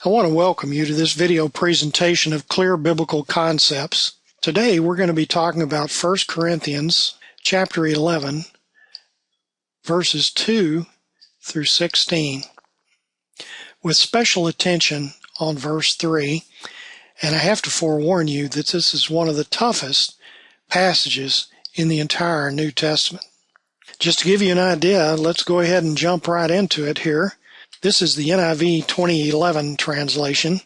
I want to welcome you to this video presentation of clear biblical concepts. Today we're going to be talking about 1 Corinthians chapter 11, verses 2 through 16, with special attention on verse 3. And I have to forewarn you that this is one of the toughest passages in the entire New Testament. Just to give you an idea, let's go ahead and jump right into it here. This is the NIV 2011 translation.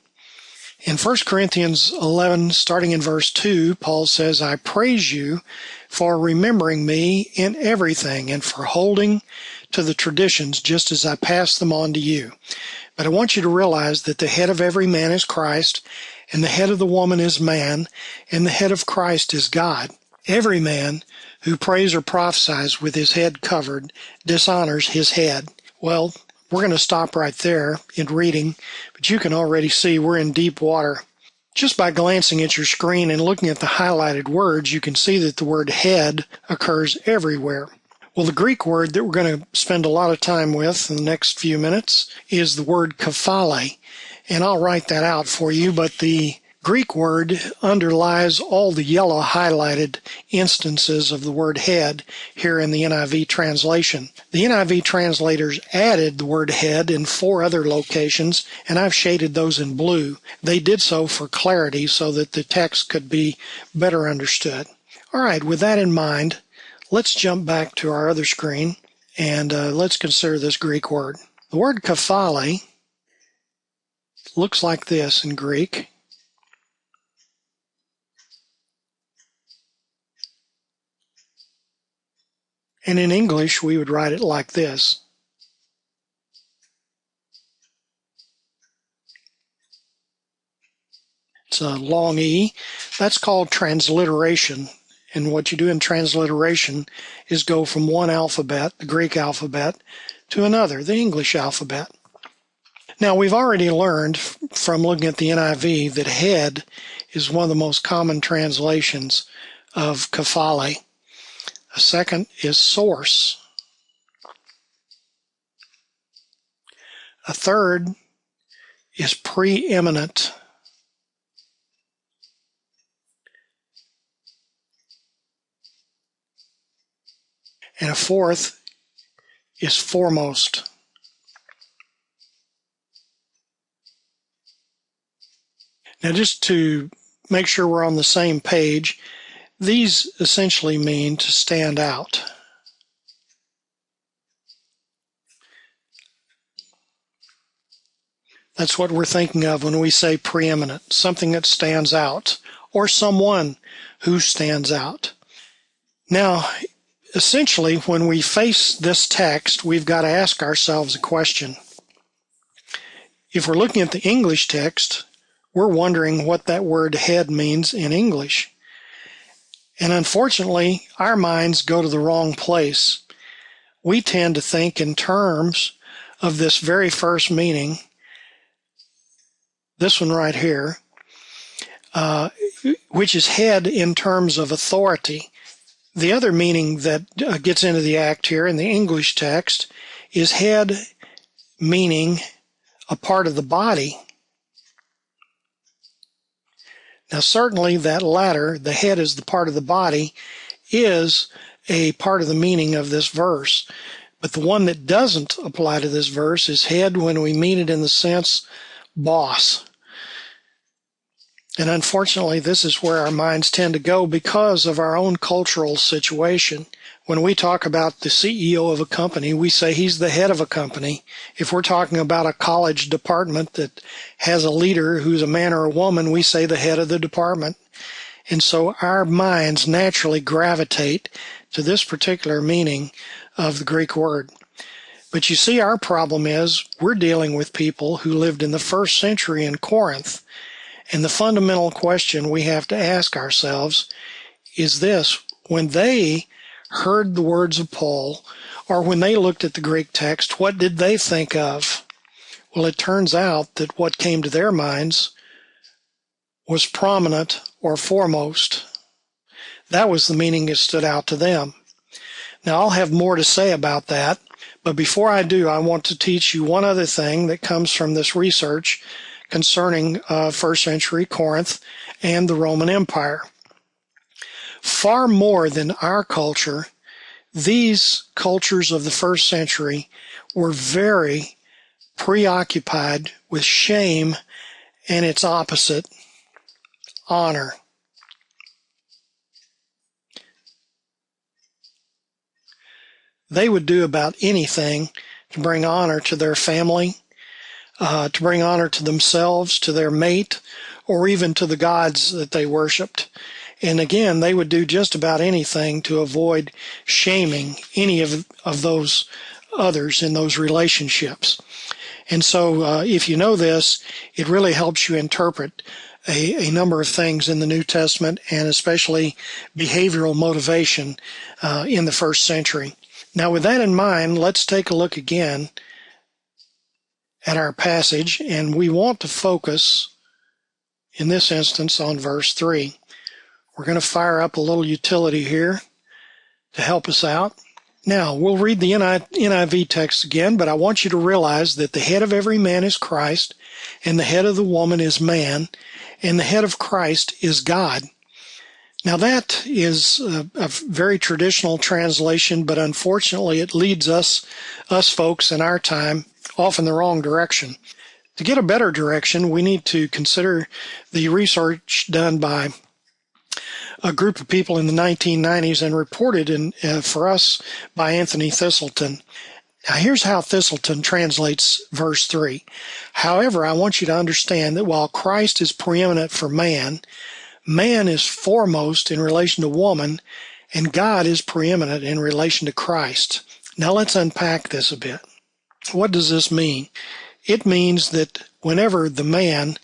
In 1 Corinthians 11, starting in verse 2, Paul says, I praise you for remembering me in everything and for holding to the traditions just as I passed them on to you. But I want you to realize that the head of every man is Christ, and the head of the woman is man, and the head of Christ is God. Every man who prays or prophesies with his head covered dishonors his head. Well, we're going to stop right there in reading, but you can already see we're in deep water. Just by glancing at your screen and looking at the highlighted words, you can see that the word head occurs everywhere. Well, the Greek word that we're going to spend a lot of time with in the next few minutes is the word KEPHALE, and I'll write that out for you, but the Greek word underlies all the yellow highlighted instances of the word head here in the NIV translation. The NIV translators added the word head in 4 other locations, and I've shaded those in blue. They did so for clarity so that the text could be better understood. All right, with that in mind, let's jump back to our other screen and let's consider this Greek word. The word KEPHALE looks like this in Greek. And in English, we would write it like this. It's a long E. That's called transliteration. And what you do in transliteration is go from one alphabet, the Greek alphabet, to another, the English alphabet. Now, we've already learned from looking at the NIV that head is one of the most common translations of KEPHALE. A second is source. A third is preeminent. And a fourth is foremost. Now, just to make sure we're on the same page, these essentially mean to stand out. That's what we're thinking of when we say preeminent, something that stands out, or someone who stands out. Now, essentially, when we face this text, we've got to ask ourselves a question. If we're looking at the English text, we're wondering what that word head means in English. And unfortunately, our minds go to the wrong place. We tend to think in terms of this very first meaning, this one right here, which is head in terms of authority. The other meaning that gets into the act here in the English text is head meaning a part of the body. Now, certainly that latter, the head is the part of the body, is a part of the meaning of this verse. But the one that doesn't apply to this verse is head when we mean it in the sense boss. And unfortunately, this is where our minds tend to go because of our own cultural situation. When we talk about the CEO of a company, we say he's the head of a company. If we're talking about a college department that has a leader who's a man or a woman, we say the head of the department. And so our minds naturally gravitate to this particular meaning of the Greek word. But you see, our problem is we're dealing with people who lived in the 1st century in Corinth. And the fundamental question we have to ask ourselves is this: when they heard the words of Paul, or when they looked at the Greek text, what did they think of? Well, it turns out that what came to their minds was prominent or foremost. That was the meaning that stood out to them. Now, I'll have more to say about that, but before I do, I want to teach you one other thing that comes from this research concerning first century Corinth and the Roman Empire. Far more than our culture, these cultures of the first century were very preoccupied with shame and its opposite, honor. They would do about anything to bring honor to their family, to bring honor to themselves, to their mate, or even to the gods that they worshipped. And again, they would do just about anything to avoid shaming any of those others in those relationships. And so if you know this, it really helps you interpret a number of things in the New Testament, and especially behavioral motivation in the first century. Now, with that in mind, let's take a look again at our passage, and we want to focus, in this instance, on verse 3. We're going to fire up a little utility here to help us out. Now, we'll read the NIV text again, but I want you to realize that the head of every man is Christ, and the head of the woman is man, and the head of Christ is God. Now, that is a very traditional translation, but unfortunately it leads us folks in our time off in the wrong direction. To get a better direction, we need to consider the research done by a group of people in the 1990s and reported for us by Anthony Thistleton. Now, here's how Thistleton translates verse 3. However, I want you to understand that while Christ is preeminent for man, man is foremost in relation to woman, and God is preeminent in relation to Christ. Now, let's unpack this a bit. What does this mean? It means that whenever the man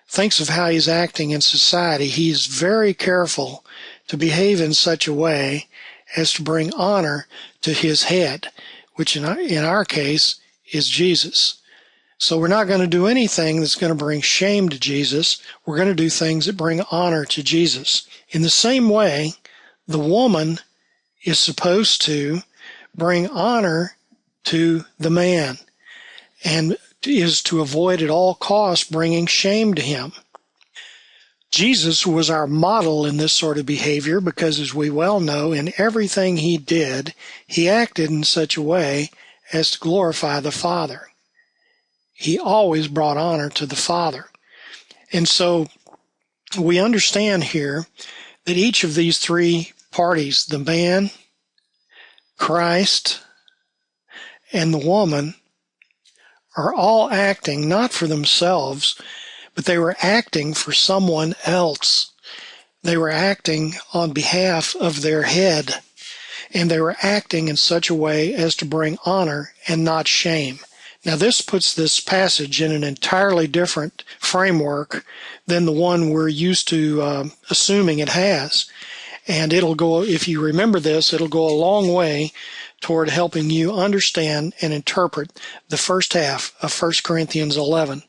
thinks of how he's acting in society, he's very careful to behave in such a way as to bring honor to his head, which in our case is Jesus. So we're not going to do anything that's going to bring shame to Jesus. We're going to do things that bring honor to Jesus. In the same way, the woman is supposed to bring honor to the man and is to avoid at all costs bringing shame to him. Jesus was our model in this sort of behavior because, as we well know, in everything he did, he acted in such a way as to glorify the Father. He always brought honor to the Father. And so we understand here that each of these three parties, the man, Christ, and the woman, are all acting not for themselves, but they were acting for someone else. They were acting on behalf of their head, and they were acting in such a way as to bring honor and not shame. Now, this puts this passage in an entirely different framework than the one we're used to assuming it has. And it'll go, if you remember this, it'll go a long way toward helping you understand and interpret the first half of 1 Corinthians 11.